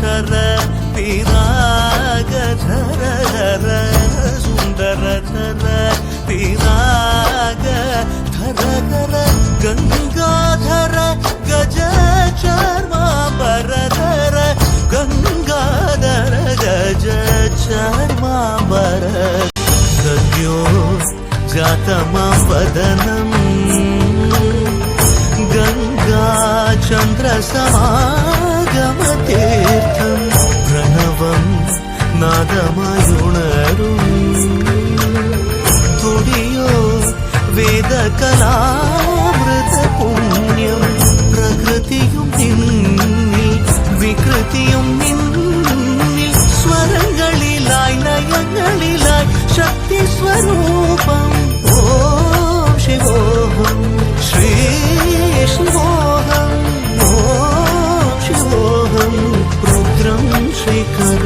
ಧರ ಪಿರಾಗ ಧರ ಧರ ಸುಂದರ ಧರ ಪಿರಾಗ ಧರ ಧರ ಗಂಗಾಧರ ಗಜ ಚರ್ಮಾಂಬರ ಧರ ಗಂಗಾಧರ ಗಜ ಚರ್ಮಾಂಬರ ಸದ್ಯೋ ಜಾತಮಾಂ ವದನಂ ಗಂಗಾ ಚಂದ್ರ ಸಮಾಗಮತೀರ್ಥಂ ಪ್ರಣವಂ നാദമായുണരും തുടിയോ വേദകലാമൃത പുണ്യം പ്രകൃതിയും നിന്നിൽ വികൃതിയും നിന്നിൽ സ്വരങ്ങളിലായി ലയങ്ങളിലായി ശക്തി സ്വരൂപം ഓം ശിവോഹം ശ്രീ ശിവോഹം ഓം ശിവോഹം രുദ്രം ശ്രീകര